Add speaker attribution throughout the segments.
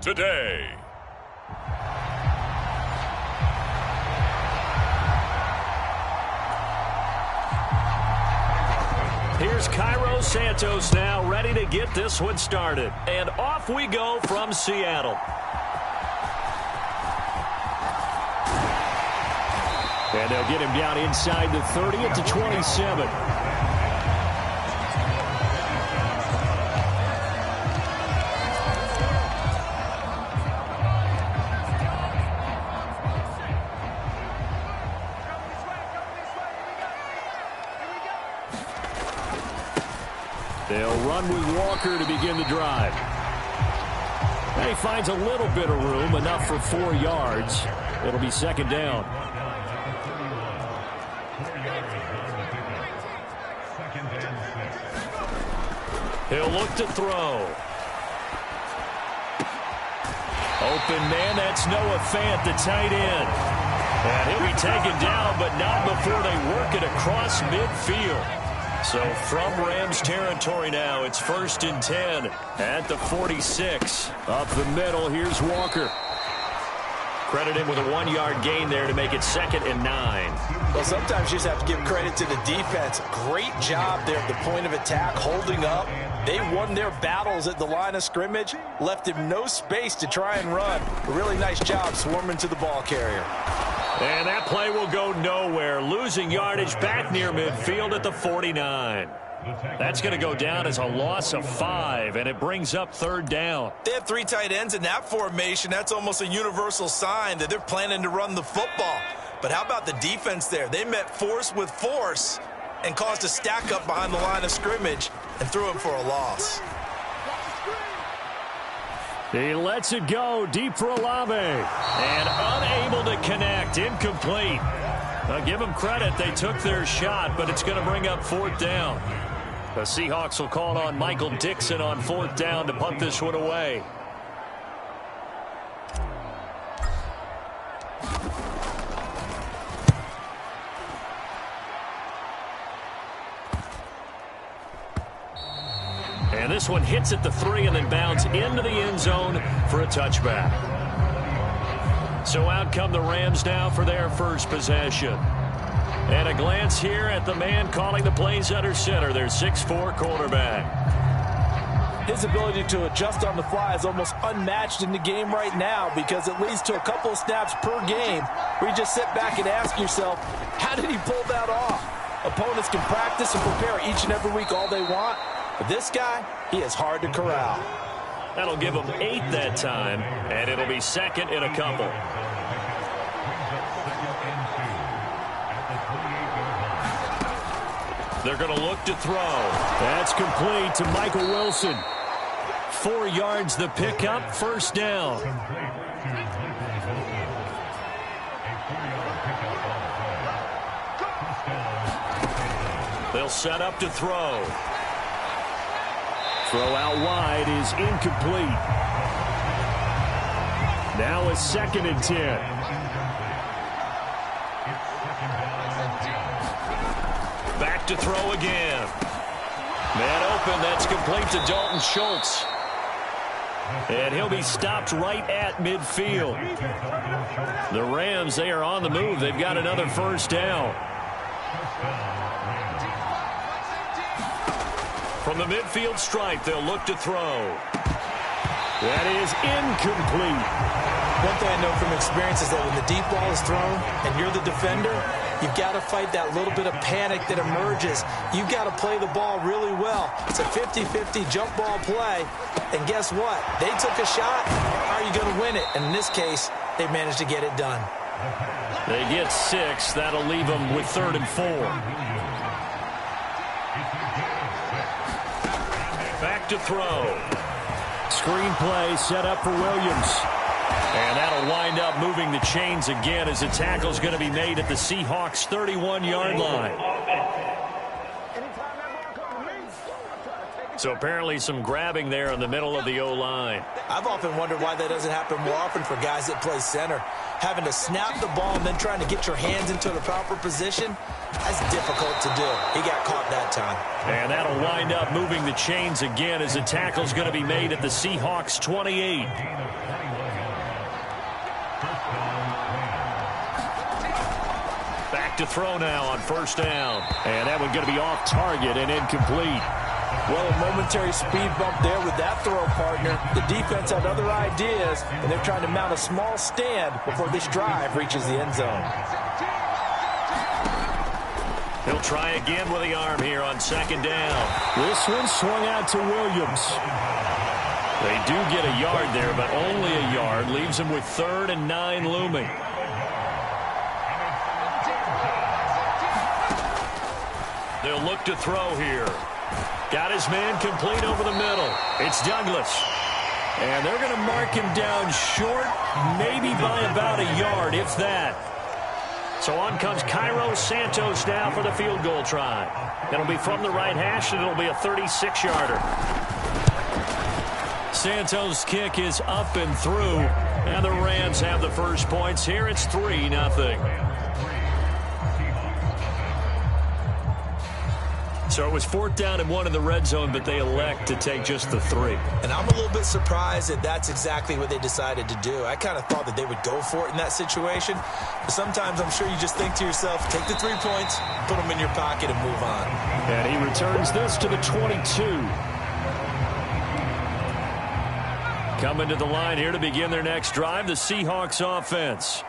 Speaker 1: today.
Speaker 2: Here's Cairo Santos now, ready to get this one started. And off we go from Seattle. And they'll get him down inside the 30 at the 27. They'll run with Walker to begin the drive. And he finds a little bit of room, enough for 4 yards. It'll be second down. He'll look to throw. Open man, that's Noah Fant, the tight end. And he'll be taken down, but not before they work it across midfield. So from Rams territory now, it's 1st and 10 at the 46. Up the middle, here's Walker. Credit him with a 1-yard gain there to make it 2nd and 9.
Speaker 3: Well, sometimes you just have to give credit to the defense. Great job there at the point of attack, holding up. They won their battles at the line of scrimmage, left him no space to try and run. A really nice job swarming to the ball carrier.
Speaker 2: And that play will go nowhere. Losing yardage back near midfield at the 49. That's going to go down as a loss of 5, and it brings up 3rd down.
Speaker 3: They have 3 tight ends in that formation. That's almost a universal sign that they're planning to run the football. But how about the defense there? They met force with force and caused a stack up behind the line of scrimmage and threw him for a loss.
Speaker 2: He lets it go deep for Olave. And unable to connect. Incomplete. I'll give them credit. They took their shot, but it's going to bring up 4th down. The Seahawks will call on Michael Dixon on 4th down to punt this one away. And this one hits at the 3 and then bounds into the end zone for a touchback. So out come the Rams now for their first possession. And a glance here at the man calling the plays under center, their 6'4" quarterback.
Speaker 3: His ability to adjust on the fly is almost unmatched in the game right now because it leads to a couple of snaps per game where you just sit back and ask yourself, how did he pull that off? Opponents can practice and prepare each and every week all they want. But this guy, he is hard to corral.
Speaker 2: That'll give him 8 that time, and it'll be 2nd and a couple. They're going to look to throw. That's complete to Michael Wilson. 4 yards the pickup, 1st down. They'll set up to throw. Throw out wide is incomplete. Now a 2nd and 10. Back to throw again. Man open, that's complete to Dalton Schultz. And he'll be stopped right at midfield. The Rams, they are on the move. They've got another 1st down. From the midfield stripe, they'll look to throw. That is incomplete.
Speaker 3: One thing I know from experience is that when the deep ball is thrown and you're the defender, you've got to fight that little bit of panic that emerges. You've got to play the ball really well. It's a 50-50 jump ball play. And guess what? They took a shot. How are you going to win it? And in this case, they managed to get it done.
Speaker 2: They get 6. That'll leave them with 3rd and 4. Back to throw. Screen play set up for Williams. And that'll wind up moving the chains again as the tackle's going to be made at the Seahawks' 31-yard line. So apparently some grabbing there in the middle of the O-line.
Speaker 3: I've often wondered why that doesn't happen more often for guys that play center. Having to snap the ball and then trying to get your hands into the proper position, that's difficult to do. He got caught that time.
Speaker 2: And that'll wind up moving the chains again as the tackle's going to be made at the Seahawks 28. Back to throw now on first down. And that one's going to be off target and incomplete.
Speaker 3: Well, a momentary speed bump there with that throw, partner. The defense had other ideas, and they're trying to mount a small stand before this drive reaches the end zone.
Speaker 2: He'll try again with the arm here on second down. This one swung out to Williams. They do get a yard there, but only a yard. Leaves them with 3rd and 9 looming. They'll look to throw here. Got his man complete over the middle. It's Douglas. And they're going to mark him down short, maybe by about a yard, if that. So on comes Cairo Santos now for the field goal try. It'll be from the right hash, and it'll be a 36-yarder. Santos' kick is up and through, and the Rams have the first points here. It's 3-0. So it was 4th down and 1 in the red zone, but they elect to take just the 3.
Speaker 3: And I'm a little bit surprised that that's exactly what they decided to do. I kind of thought that they would go for it in that situation. But sometimes I'm sure you just think to yourself, take the 3 points, put them in your pocket, and move on.
Speaker 2: And he returns this to the 22. Coming to the line here to begin their next drive, the Seahawks offense.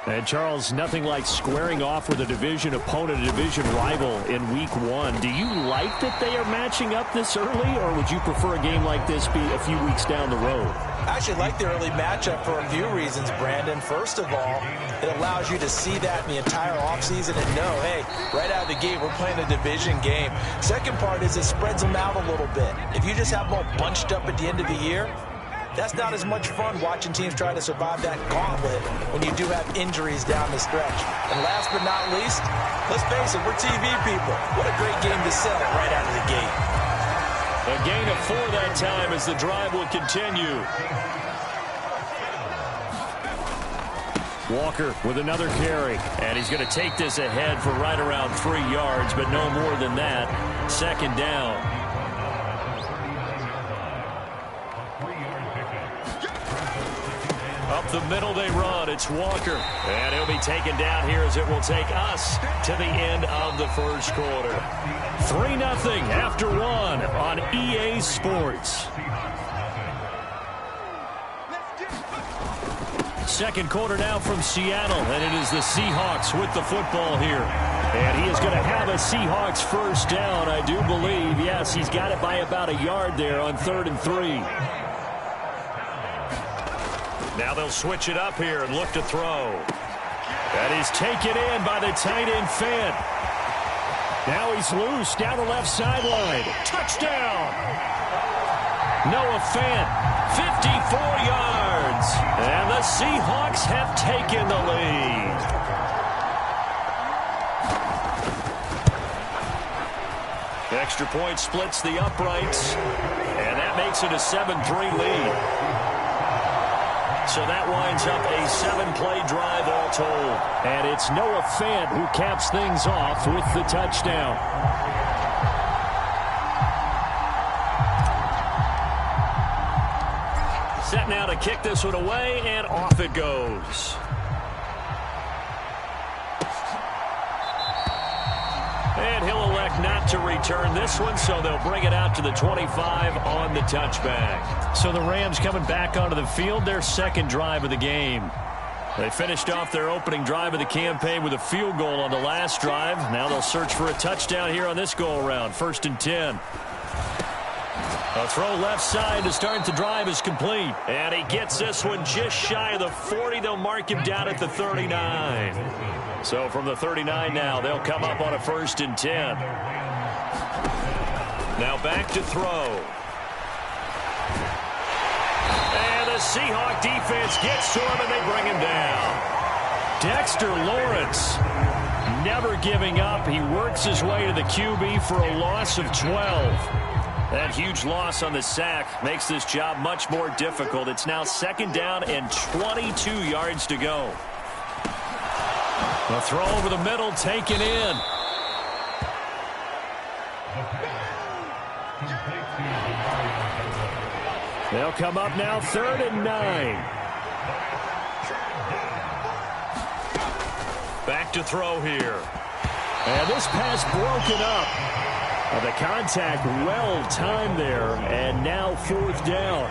Speaker 2: And, Charles, nothing like squaring off with a division opponent, a division rival in Week 1. Do you like that they are matching up this early, or would you prefer a game like this be a few weeks down the road?
Speaker 3: I actually like the early matchup for a few reasons, Brandon. First of all, it allows you to see that in the entire offseason and know, hey, right out of the gate, we're playing a division game. Second part is it spreads them out a little bit. If you just have them all bunched up at the end of the year, that's not as much fun watching teams try to survive that gauntlet when you do have injuries down the stretch. And last but not least, let's face it, we're TV people. What a great game to sell right out of the gate.
Speaker 2: A gain of 4 that time as the drive will continue. Walker with another carry. And he's going to take this ahead for right around 3 yards, but no more than that. 2nd down. Up the middle they run. It's Walker. And he'll be taken down here as it will take us to the end of the first quarter. 3-0 after 1 on EA Sports. Second quarter now from Seattle, and it is the Seahawks with the football here. And he is going to have a Seahawks first down, I do believe. Yes, he's got it by about a yard there on 3rd and 3. Now they'll switch it up here and look to throw. That is taken in by the tight end Fant. Now he's loose down the left sideline. Touchdown! Noah Fant, 54 yards. And the Seahawks have taken the lead. Extra point splits the uprights. And that makes it a 7-3 lead. So that winds up a 7-play drive all told. And it's Noah Fant who caps things off with the touchdown. Set now to kick this one away, and off it goes. And he'll elect not to return this one, so they'll bring it out to the 25 on the touchback. So the Rams coming back onto the field, their second drive of the game. They finished off their opening drive of the campaign with a field goal on the last drive. Now they'll search for a touchdown here on this go-around. 1st and 10. A throw left side to start the drive is complete. And he gets this one just shy of the 40. They'll mark him down at the 39. So from the 39 now, they'll come up on a 1st and 10. Now back to throw. And the Seahawk defense gets to him, and they bring him down. Dexter Lawrence never giving up. He works his way to the QB for a loss of 12. That huge loss on the sack makes this job much more difficult. It's now 2nd down and 22 yards to go. The throw over the middle, taken in. They'll come up now 3rd and 9. Back to throw here. And this pass broken up. The contact well timed there, and now 4th down.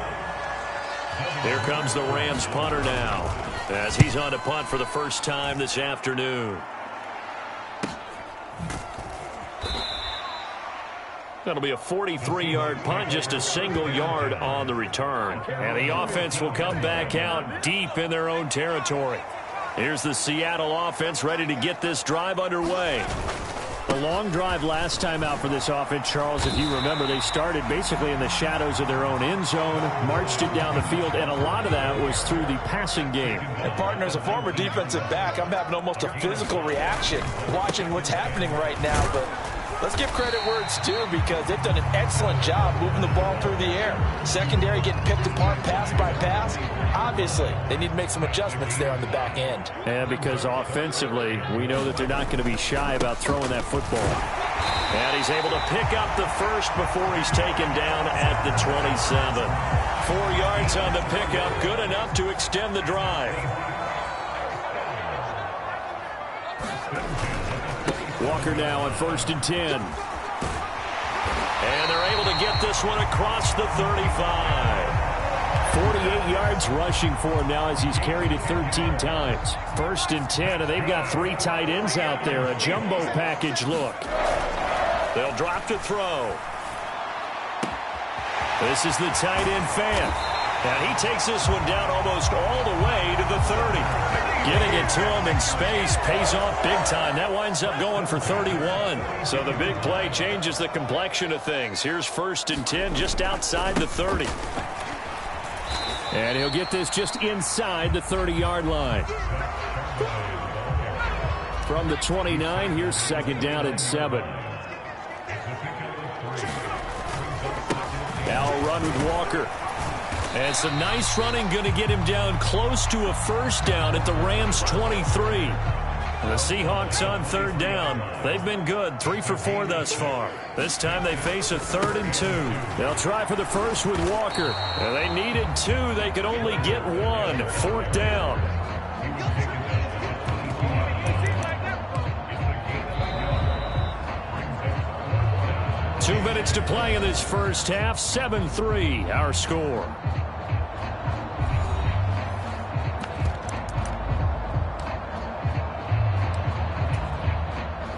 Speaker 2: Here comes the Rams punter now, as he's on to punt for the first time this afternoon. That'll be a 43-yard punt, just a single yard on the return. And the offense will come back out deep in their own territory. Here's the Seattle offense ready to get this drive underway. The long drive last time out for this offense, Charles, if you remember, they started basically in the shadows of their own end zone, marched it down the field, and a lot of that was through the passing game.
Speaker 3: And partner, as a former defensive back, I'm having almost a physical reaction watching what's happening right now, but let's give credit where it's due, because they've done an excellent job moving the ball through the air. Secondary getting picked apart pass by pass. Obviously, they need to make some adjustments there on the back end.
Speaker 2: And because offensively, we know that they're not going to be shy about throwing that football. And he's able to pick up the first before he's taken down at the 27. 4 yards on the pickup, good enough to extend the drive. Walker now on 1st and 10. And they're able to get this one across the 35. 48 yards rushing for him now as he's carried it 13 times. 1st and 10, and they've got 3 tight ends out there. A jumbo package look. They'll drop to throw. This is the tight end fan. And he takes this one down almost all the way to the 30. Getting it to him in space pays off big time. That winds up going for 31. So the big play changes the complexion of things. Here's 1st and 10 just outside the 30. And he'll get this just inside the 30-yard line. From the 29, here's 2nd down and 7. Now a run with Walker. And some nice running, going to get him down close to a 1st down at the Rams' 23. The Seahawks on 3rd down. They've been good, 3 for 4 thus far. This time they face a 3rd and 2. They'll try for the first with Walker. And they needed 2. They could only get 1. 4th down. Two minutes to play in this first half. 7-3, our score.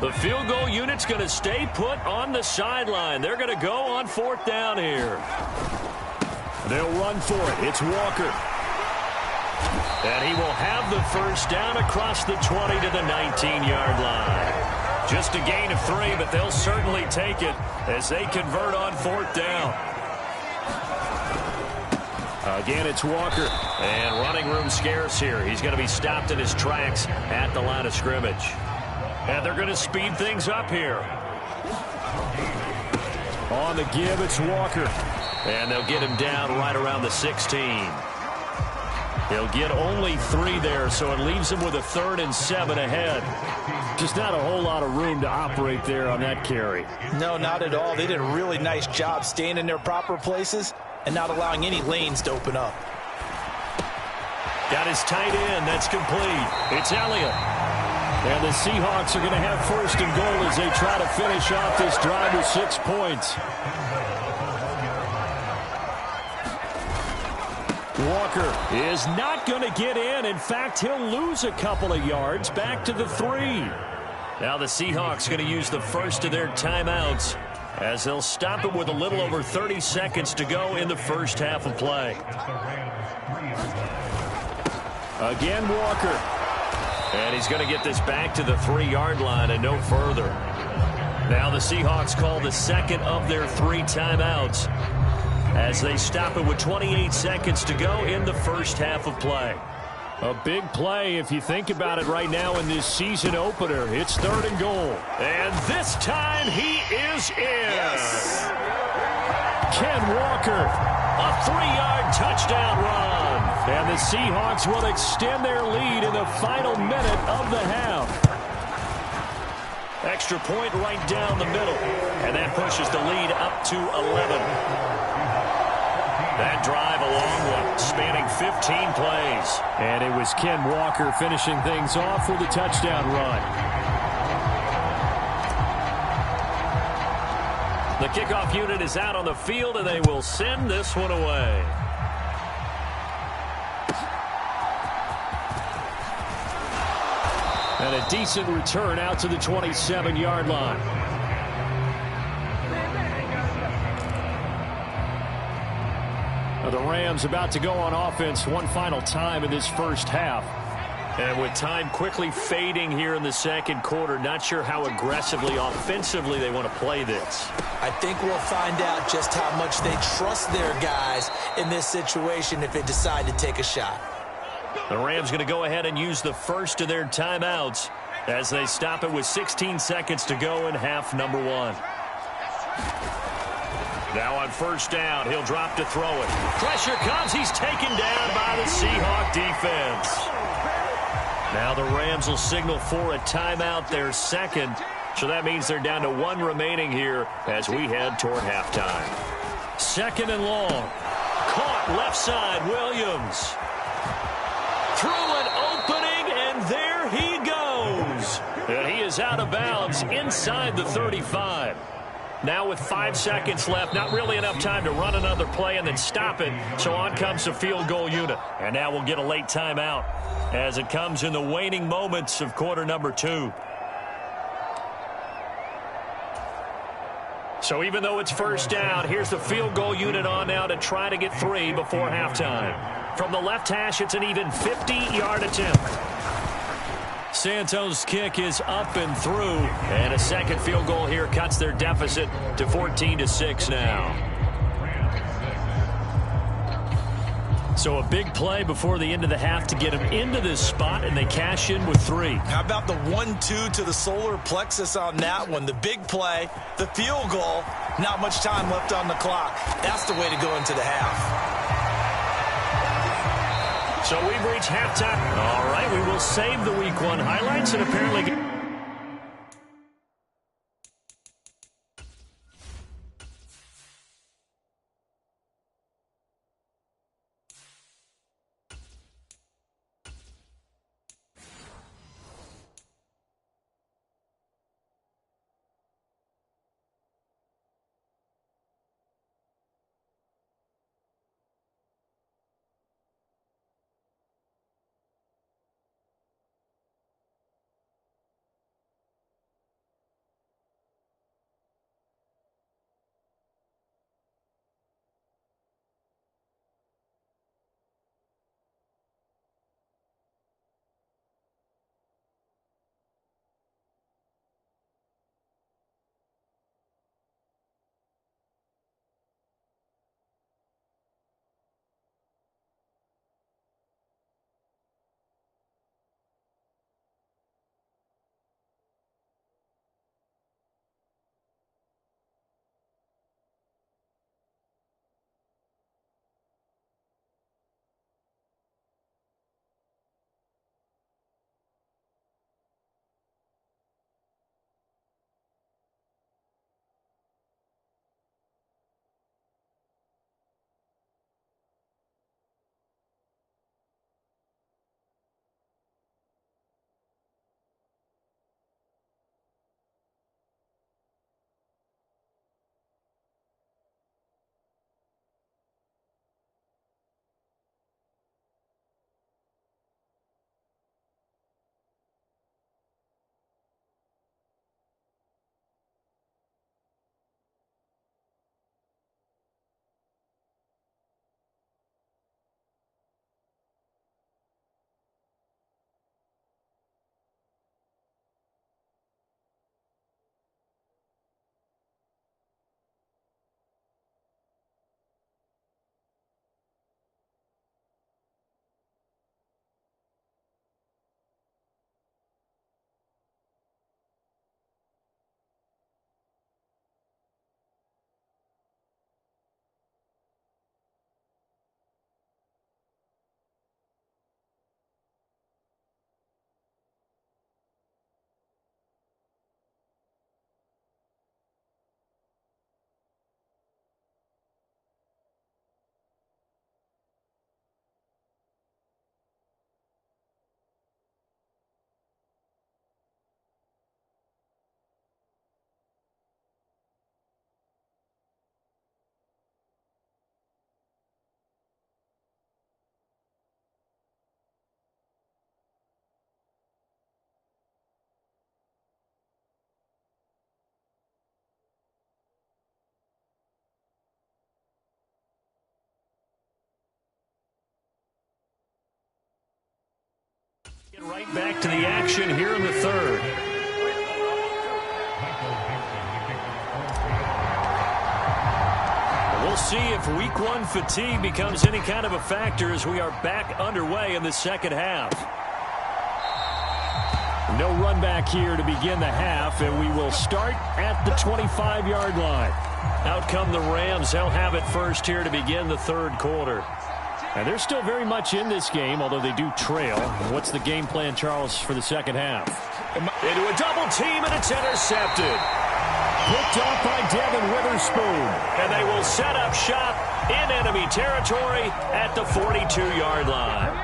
Speaker 2: The field goal unit's going to stay put on the sideline. They're going to go on 4th down here. They'll run for it. It's Walker. And he will have the 1st down across the 20 to the 19-yard line. Just a gain of 3, but they'll certainly take it as they convert on 4th down. Again, it's Walker. And running room scarce here. He's going to be stopped in his tracks at the line of scrimmage. And they're going to speed things up here. On the give, it's Walker. And they'll get him down right around the 16. He'll get only 3 there, so it leaves him with a 3rd and 7 ahead. Just not a whole lot of room to operate there on that carry.
Speaker 3: No, not at all. They did a really nice job staying in their proper places and not allowing any lanes to open up.
Speaker 2: Got his tight end. That's complete. It's Elliott. And the Seahawks are going to have 1st and goal as they try to finish off this drive with 6 points. Walker is not going to get in. In fact, he'll lose a couple of yards back to the 3. Now the Seahawks going to use the first of their timeouts as they'll stop it with a little over 30 seconds to go in the first half of play. Again, Walker. And he's going to get this back to the 3-yard line and no further. Now the Seahawks call the second of their 3 timeouts as they stop it with 28 seconds to go in the first half of play. A big play if you think about it right now in this season opener. It's 3rd and goal. And this time he is in. Yes. Ken Walker, a 3-yard touchdown run. And the Seahawks will extend their lead in the final minute of the half. Extra point right down the middle. And that pushes the lead up to 11. That drive a long one, spanning 15 plays. And it was Ken Walker finishing things off with a touchdown run. The kickoff unit is out on the field, and they will send this one away. And a decent return out to the 27-yard line. Now the Rams about to go on offense one final time in this first half. And with time quickly fading here in the second quarter, not sure how aggressively, offensively they want to play this.
Speaker 3: I think we'll find out just how much they trust their guys in this situation if they decide to take a shot.
Speaker 2: The Rams going to go ahead and use the first of their timeouts as they stop it with 16 seconds to go in half number one. Now on first down, he'll drop to throw it. Pressure comes. He's taken down by the Seahawk defense. Now the Rams will signal for a timeout, their second. So that means they're down to one remaining here as we head toward halftime. Second and long. Caught left side, Williams. Through an opening, and there he goes. And he is out of bounds inside the 35. Now with 5 seconds left, not really enough time to run another play and then stop it. So on comes the field goal unit. And now we'll get a late timeout as it comes in the waning moments of quarter number 2. So even though it's first down, here's the field goal unit on now to try to get 3 before halftime. From the left hash, it's an even 50-yard attempt. Santos' kick is up and through, and a second field goal here cuts their deficit to 14-6 now. So a big play before the end of the half to get them into this spot, and they cash in with 3.
Speaker 3: How about the 1-2 to the solar plexus on that one? The big play, the field goal, not much time left on the clock. That's the way to go into the half.
Speaker 2: So we've reached halftime. All right, we will save the Week 1 highlights and apparently Right back to the action here in the third. We'll see if week one fatigue becomes any kind of a factor as we are back underway in the second half. No run back here to begin the half, and we will start at the 25-yard line. Out come the Rams. They'll have it first here to begin the third quarter. And they're still very much in this game, although they do trail. What's the game plan, Charles, for the second half? Into a double team, and it's intercepted. Picked off by Devin Witherspoon. And they will set up shop in enemy territory at the 42-yard line.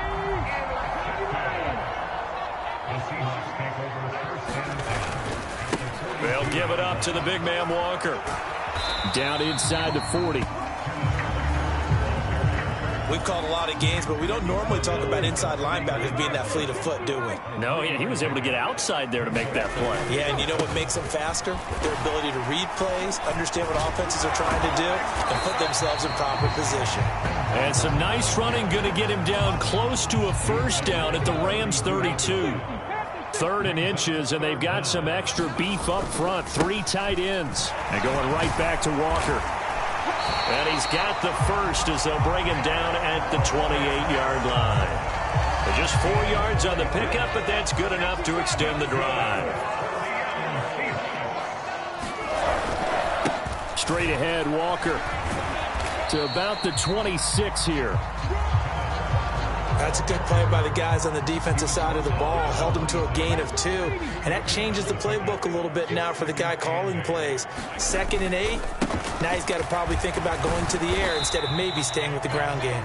Speaker 2: They'll give it up to the big man Walker. Down inside the 40.
Speaker 3: We've called a lot of games, but we don't normally talk about inside linebackers being that fleet of foot, do we?
Speaker 2: No, he was able to get outside there to make that play.
Speaker 3: Yeah, and you know what makes them faster? Their ability to read plays, understand what offenses are trying to do, and put themselves in proper position.
Speaker 2: And some nice running, going to get him down close to a first down at the Rams 32. Third and inches, and they've got some extra beef up front. 3 tight ends. And going right back to Walker. And he's got the first as they'll bring him down at the 28-yard line. Just 4 yards on the pickup, but that's good enough to extend the drive. Straight ahead, Walker to about the 26 here.
Speaker 3: That's a good play by the guys on the defensive side of the ball. Held him to a gain of 2. And that changes the playbook a little bit now for the guy calling plays. 2nd and 8. Now he's got to probably think about going to the air instead of maybe staying with the ground game.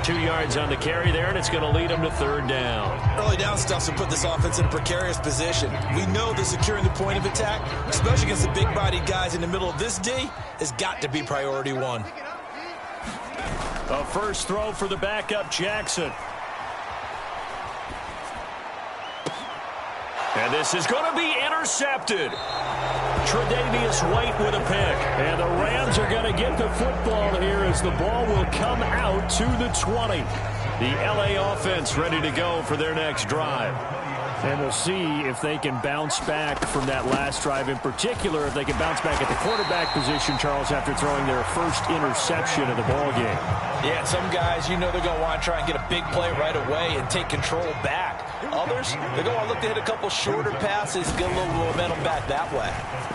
Speaker 2: 2 yards on the carry there, and it's going to lead him to third down.
Speaker 3: Early down stuff to put this offense in a precarious position. We know that securing the point of attack, especially against the big-bodied guys in the middle of this D, has got to be priority 1.
Speaker 2: A first throw for the backup, Jackson. And this is going to be intercepted. Tre'Davious White with a pick. And the Rams are going to get the football here as the ball will come out to the 20. The LA offense ready to go for their next drive. And we'll see if they can bounce back from that last drive, in particular, if they can bounce back at the quarterback position, Charles, after throwing their first interception of the ball game.
Speaker 3: Yeah, some guys, you know they're going to want to try and get a big play right away and take control back. Others, they're going to look to hit a couple shorter passes, get a little momentum back that way.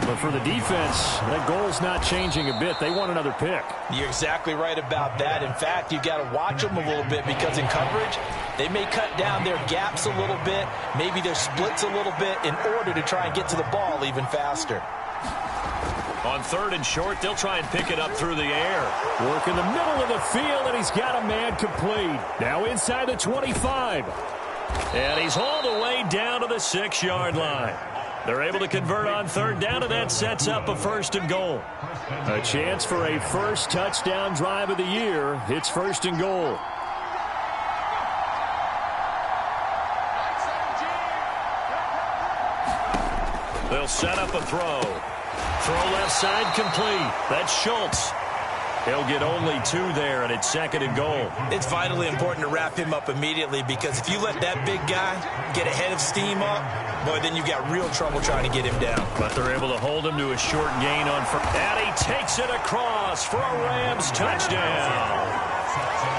Speaker 2: But for the defense, that goal's not changing a bit. They want another pick.
Speaker 3: You're exactly right about that. In fact, you've got to watch them a little bit because in coverage, they may cut down their gaps a little bit, maybe their splits a little bit in order to try and get to the ball even faster.
Speaker 2: On third and short, they'll try and pick it up through the air. Work in the middle of the field, and he's got a man complete. Now inside the 25. And he's hauled away down to the 6-yard line. They're able to convert on third down, and that sets up a first and goal. A chance for a first touchdown drive of the year. It's first and goal. They'll set up a throw. Throw left side complete. That's Schultz. He'll get only 2 there, and it's second and goal.
Speaker 3: It's vitally important to wrap him up immediately because if you let that big guy get ahead of steam up, boy, then you've got real trouble trying to get him down.
Speaker 2: But they're able to hold him to a short gain on first. And he takes it across for a Rams touchdown.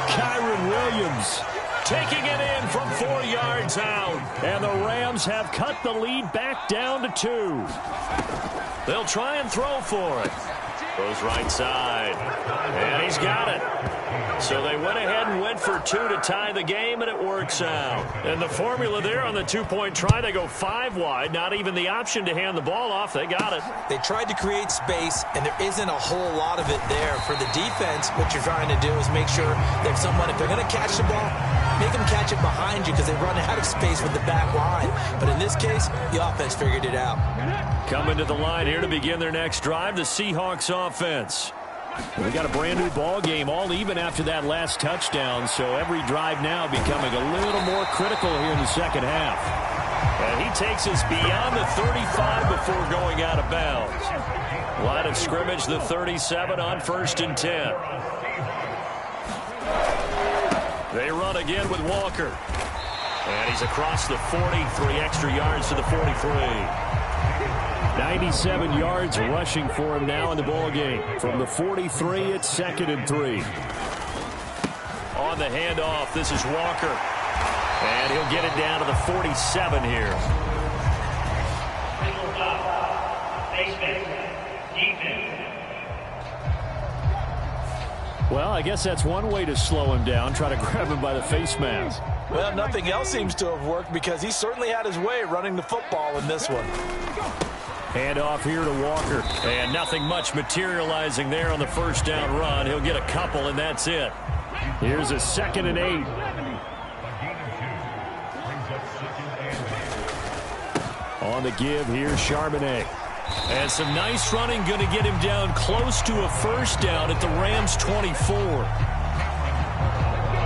Speaker 2: Kyren Williams taking it in from 4 yards out. And the Rams have cut the lead back down to 2. They'll try and throw for it. Goes right side. And he's got it. So they went ahead and went for 2 to tie the game, and it works out. And the formula there on the 2-point try, they go 5 wide. Not even the option to hand the ball off. They got it.
Speaker 3: They tried to create space, and there isn't a whole lot of it there. For the defense, what you're trying to do is make sure that someone, if they're going to catch the ball, make them catch it behind you because they run out of space with the back line. But in this case, the offense figured it out.
Speaker 2: Coming to the line here to begin their next drive, the Seahawks offense. We got a brand new ball game, all even after that last touchdown, so every drive now becoming a little more critical here in the second half. And he takes us beyond the 35 before going out of bounds. Line of scrimmage, the 37 on 1st and 10. They run again with Walker. And he's across the 40, 3 extra yards to the 43.
Speaker 1: 97 yards rushing for him now in the ball game. From the 43, it's 2nd and 3.
Speaker 2: On the handoff, this is Walker. And he'll get it down to the 47 here.
Speaker 1: Well, I guess that's one way to slow him down, try to grab him by the face mask.
Speaker 3: Well, nothing else seems to have worked because he certainly had his way running the football in this one.
Speaker 1: Handoff here to Walker.
Speaker 2: And nothing much materializing there on the first down run. He'll get a couple, and that's it.
Speaker 1: Here's a 2nd and 8. On the give, here's Charbonnet.
Speaker 2: And some nice running going to get him down close to a first down at the Rams 24.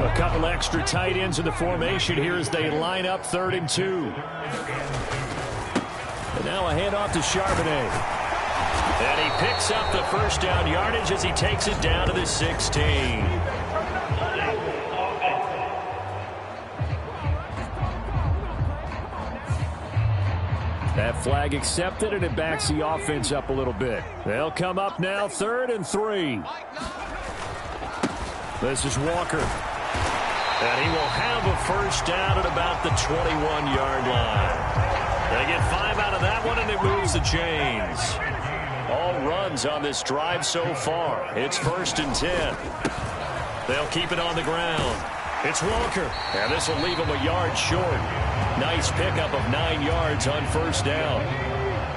Speaker 1: A couple extra tight ends in the formation here as they line up 3rd and 2. And now a handoff to Charbonnet.
Speaker 2: And he picks up the first down yardage as he takes it down to the 16.
Speaker 1: That flag accepted, and it backs the offense up a little bit. They'll come up now 3rd and 3. This is Walker.
Speaker 2: And he will have a first down at about the 21-yard line. They get 5 out of that one, and it moves the chains. All runs on this drive so far. It's 1st and 10. They'll keep it on the ground. It's Walker. And this will leave him a yard short. Nice pickup of 9 yards on first down.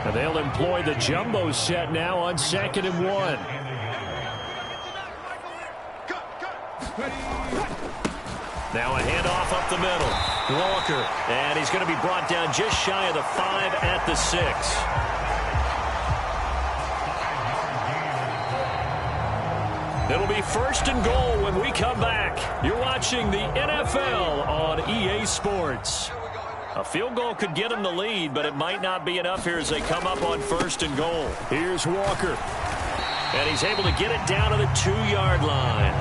Speaker 1: And they'll employ the jumbo set now on 2nd and 1.
Speaker 2: Now a handoff up the middle. Walker. And he's going to be brought down just shy of the 5 at the 6. It'll be 1st and goal when we come back. You're watching the NFL on EA Sports. A field goal could get him the lead, but it might not be enough here as they come up on 1st and goal.
Speaker 1: Here's Walker.
Speaker 2: And he's able to get it down to the 2-yard line.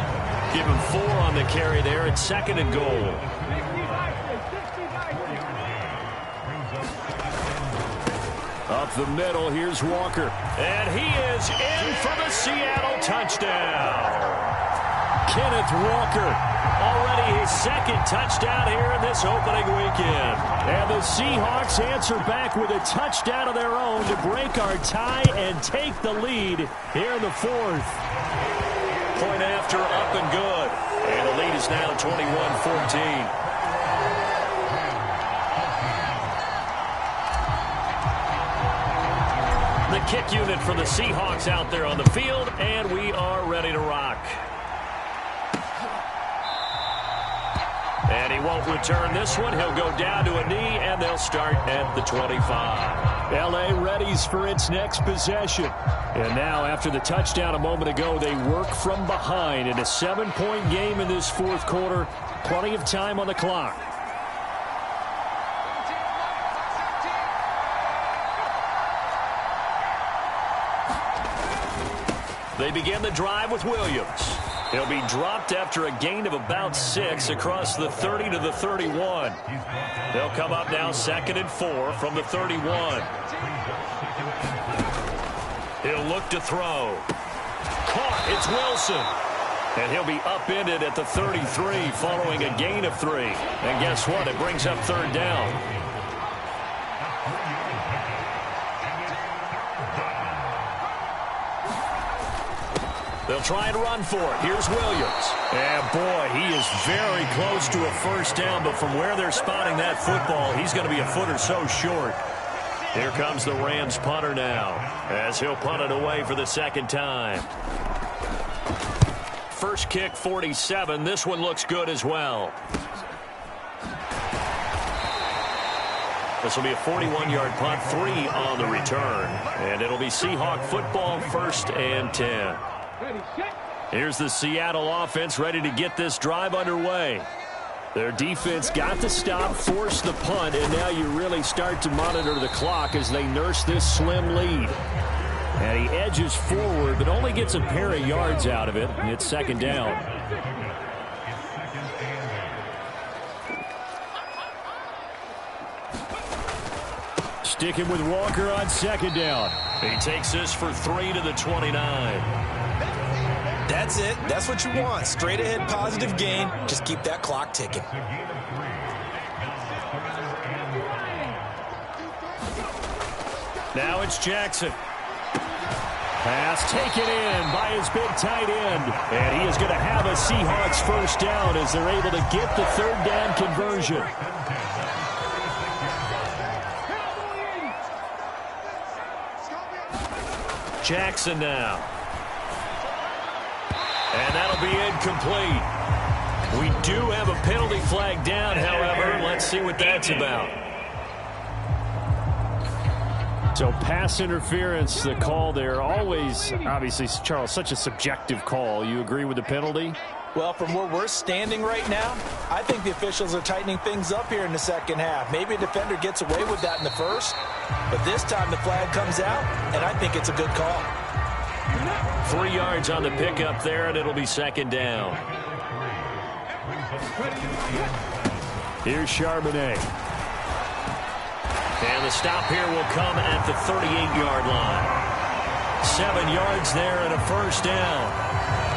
Speaker 2: Give him 4 on the carry there at 2nd and goal.
Speaker 1: Up the middle, here's Walker.
Speaker 2: And he is in for the Seattle touchdown.
Speaker 1: Kenneth Walker.
Speaker 2: Already his 2nd touchdown here in this opening weekend.
Speaker 1: And the Seahawks answer back with a touchdown of their own to break our tie and take the lead here in the 4th.
Speaker 2: Point after, up and good. And the lead is now 21-14. The kick unit for the Seahawks out there on the field, and we are ready to rock. And he won't return this one. He'll go down to a knee, and they'll start at the 25.
Speaker 1: L.A. readies for its next possession. And now, after the touchdown a moment ago, they work from behind in a 7-point game in this 4th quarter. Plenty of time on the clock.
Speaker 2: They begin the drive with Williams. He'll be dropped after a gain of about 6 across the 30 to the 31. They'll come up now 2nd and 4 from the 31. He'll look to throw. Caught. It's Wilson. And he'll be upended at the 33 following a gain of 3. And guess what? It brings up 3rd down. They'll try and run for it. Here's Williams. And boy, he is very close to a first down, but from where they're spotting that football, he's going to be a foot or so short. Here comes the Rams punter now, as he'll punt it away for the 2nd time. First kick, 47. This one looks good as well. This will be a 41-yard punt, 3 on the return. And it'll be Seahawk football, 1st and 10. Here's the Seattle offense ready to get this drive underway. Their defense got to stop, force the punt, and now you really start to monitor the clock as they nurse this slim lead. And he edges forward, but only gets a pair of yards out of it, and it's 2nd down.
Speaker 1: Sticking with Walker on second down.
Speaker 2: He takes this for 3 to the 29.
Speaker 3: That's it. That's what you want. Straight ahead positive gain. Just keep that clock ticking.
Speaker 1: Now it's Jackson. Pass taken in by his big tight end. And he is going to have a Seahawks first down as they're able to get the third down conversion.
Speaker 2: Jackson now. And that'll be incomplete. We do have a penalty flag down, however. Let's see what that's about.
Speaker 1: So pass interference, the call there. Always, obviously, Charles, such a subjective call. You agree with the penalty?
Speaker 3: Well, from where we're standing right now, I think the officials are tightening things up here in the second half. Maybe a defender gets away with that in the first, but this time the flag comes out, and I think it's a good call.
Speaker 2: 3 yards on the pickup there, and it'll be second down.
Speaker 1: Here's Charbonnet.
Speaker 2: And the stop here will come at the 38-yard line. 7 yards there and a first down.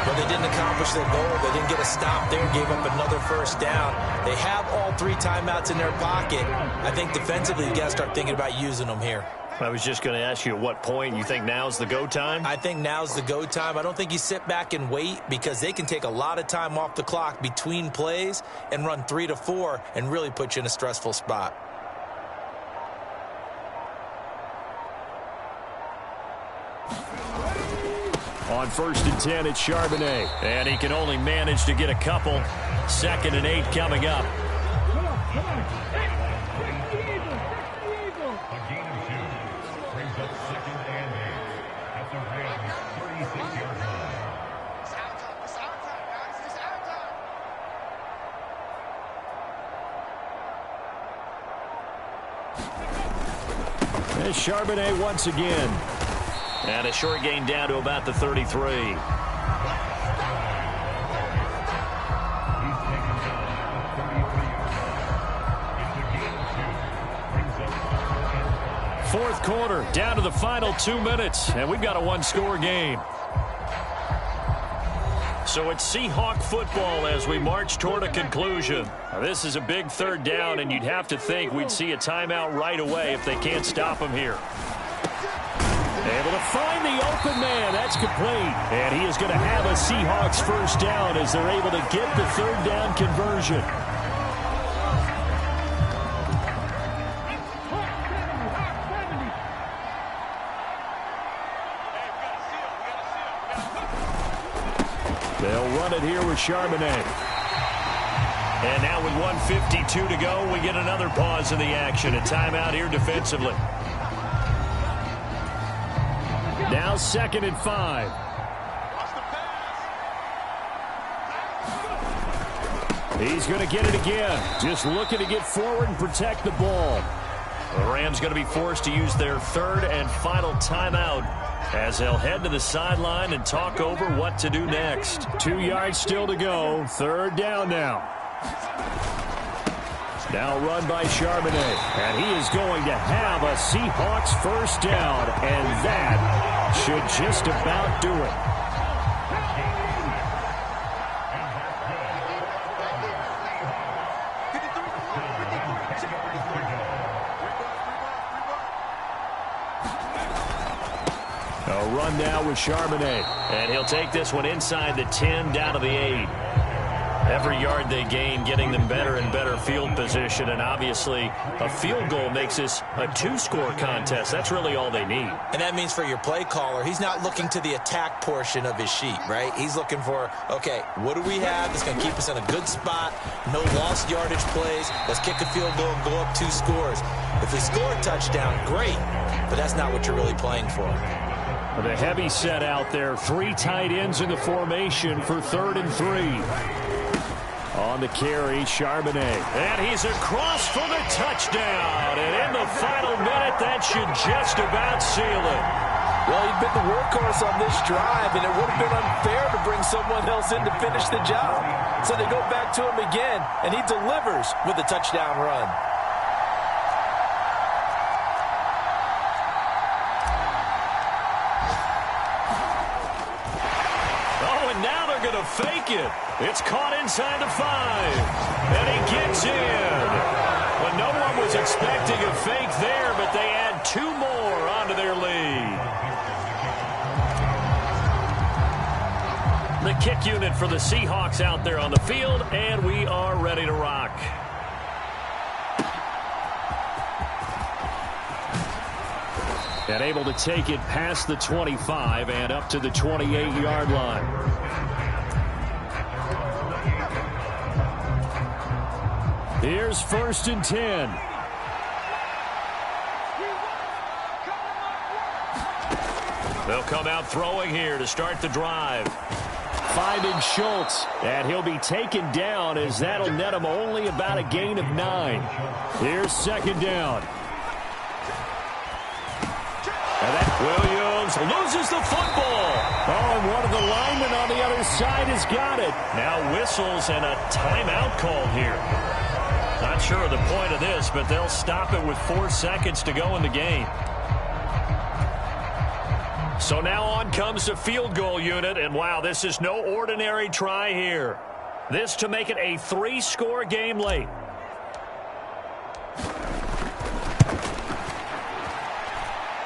Speaker 3: But they didn't accomplish their goal. They didn't get a stop there, gave up another first down. They have all 3 timeouts in their pocket. I think defensively you got to start thinking about using them here.
Speaker 2: I was just going to ask you at what point you think now's the go time?
Speaker 3: I think now's the go time. I don't think you sit back and wait because they can take a lot of time off the clock between plays and run 3 to 4 and really put you in a stressful spot.
Speaker 1: On 1st and 10, it's Charbonnet.
Speaker 2: And he can only manage to get a couple. 2nd and 8 coming up.
Speaker 1: There's Charbonnet once again.
Speaker 2: And a short gain down to about the 33.
Speaker 1: Fourth quarter, down to the final 2 minutes, and we've got a one-score game.
Speaker 2: So it's Seahawk football as we march toward a conclusion.
Speaker 1: Now, this is a big third down, and you'd have to think we'd see a timeout right away if they can't stop him here. Able to find the open man. That's complete. And he is going to have a Seahawks first down as they're able to get the third down conversion. They'll run it here with Charbonnet.
Speaker 2: And now with 1:52 to go, we get another pause in the action. A timeout here defensively.
Speaker 1: Now 2nd and 5. He's going to get it again. Just looking to get forward and protect the ball.
Speaker 2: The Rams going to be forced to use their 3rd and final timeout as they'll head to the sideline and talk over what to do next.
Speaker 1: 2 yards still to go. 3rd down now. Now run by Charbonnet. And he is going to have a Seahawks first down. And that should just about do it. A run now with Charbonnet.
Speaker 2: And he'll take this one inside the 10 down to the 8. Every yard they gain, getting them better and better field position. And obviously, a field goal makes this a 2-score contest. That's really all they need.
Speaker 3: And that means for your play caller, he's not looking to the attack portion of his sheet, right? He's looking for, okay, what do we have that's going to keep us in a good spot? No lost yardage plays. Let's kick a field goal and go up 2 scores. If we score a touchdown, great. But that's not what you're really playing for.
Speaker 1: The heavy set out there. 3 tight ends in the formation for 3rd and 3. On the carry, Charbonnet.
Speaker 2: And he's across for the touchdown. And in the final minute, that should just about seal it.
Speaker 3: Well, he'd been the workhorse on this drive, and it would have been unfair to bring someone else in to finish the job. So they go back to him again, and he delivers with a touchdown run.
Speaker 1: fake it. It's caught inside the 5. And he gets in. But no one was expecting a fake there, but they add 2 more onto their lead. The kick unit for the Seahawks out there on the field, and we are ready to rock. And able to take it past the 25 and up to the 28-yard line. Here's 1st and 10. They'll come out throwing here to start the drive. Finding Schultz, and he'll be taken down as that'll net him only about a gain of 9. Here's 2nd down. And that Williams loses the football. Oh, and one of the linemen on the other side has got it. Now whistles and a timeout called here. Not sure of the point of this, but they'll stop it with 4 seconds to go in the game. So now on comes the field goal unit, and wow, this is no ordinary try here. This to make it a 3-score game late.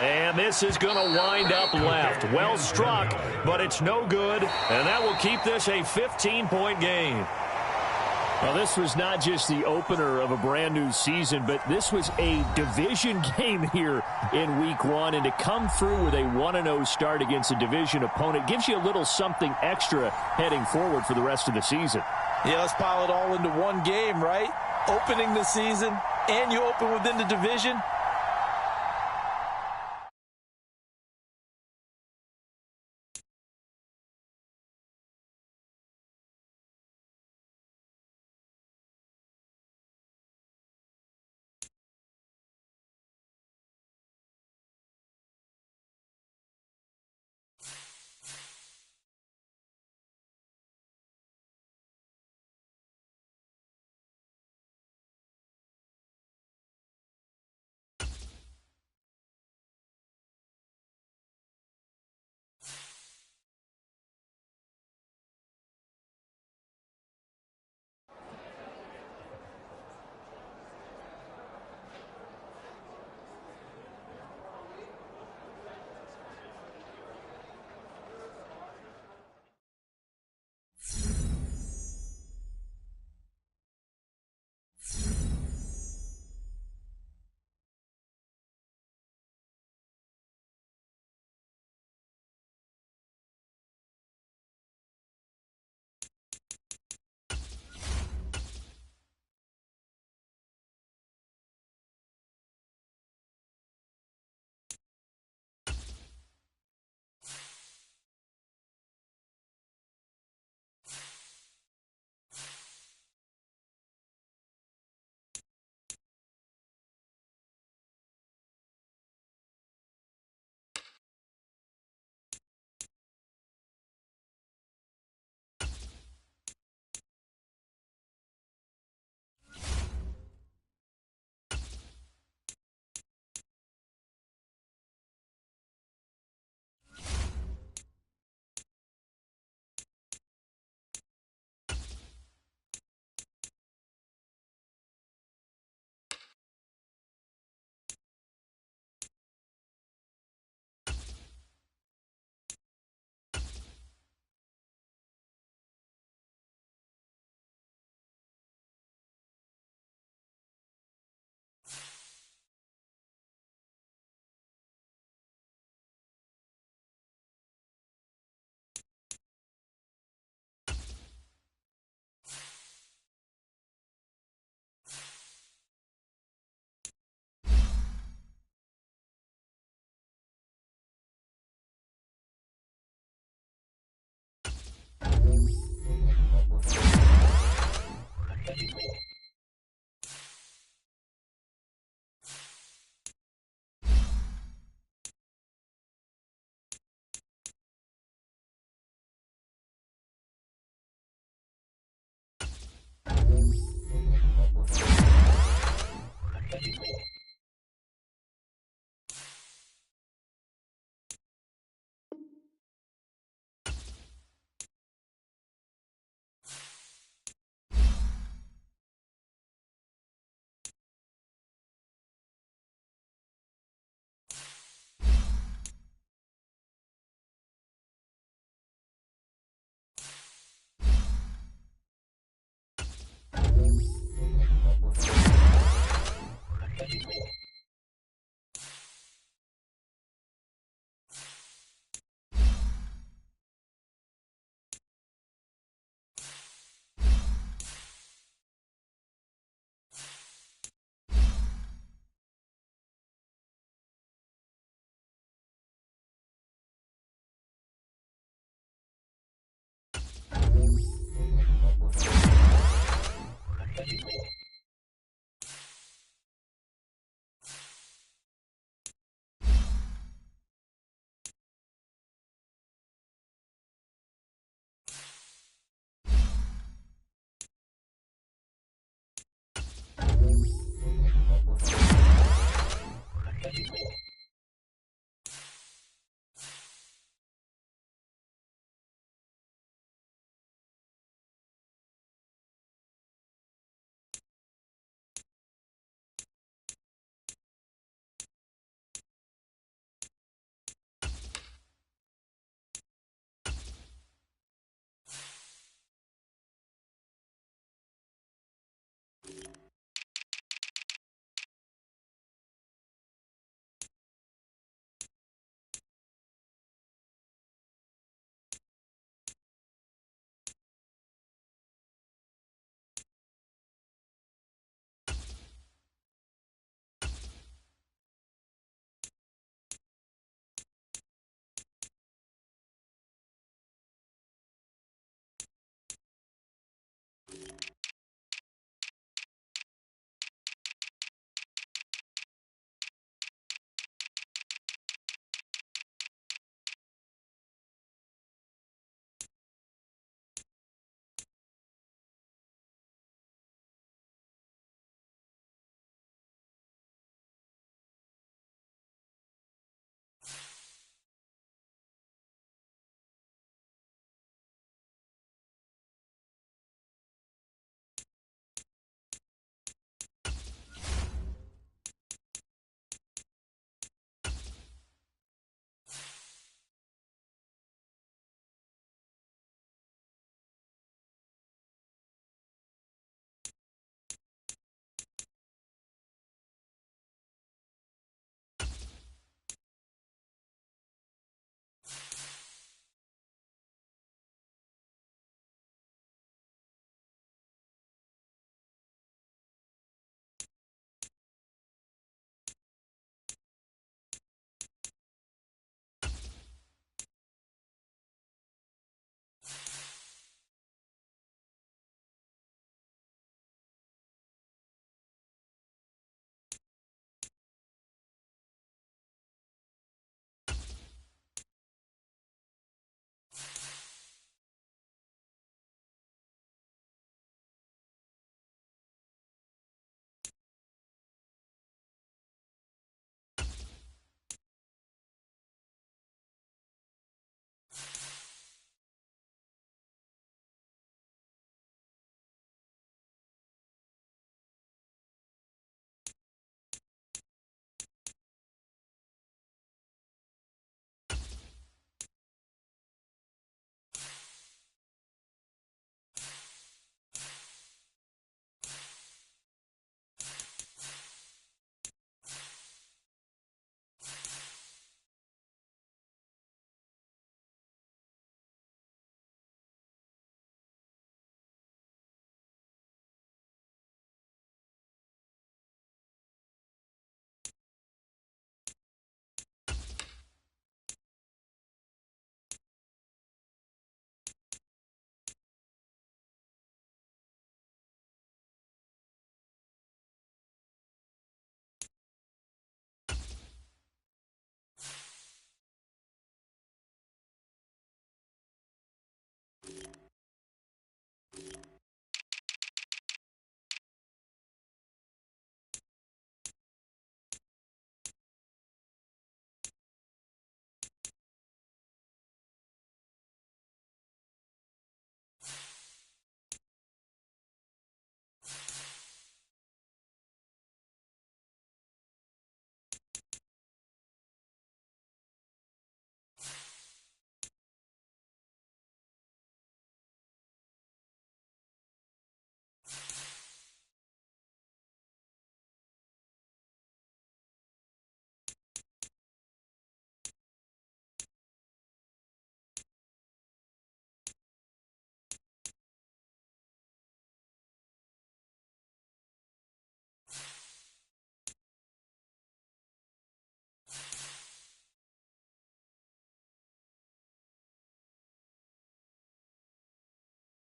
Speaker 1: And this is going to wind up left. Well struck, but it's no good, and that will keep this a 15-point game. Well, this was not just the opener of a brand-new season, but this was a division game here in Week 1. And to come through with a 1-0 start against a division opponent gives you a little something extra heading forward for the rest of the season.
Speaker 3: Yeah, let's pile it all into one game, right? Opening the season, and you open within the division.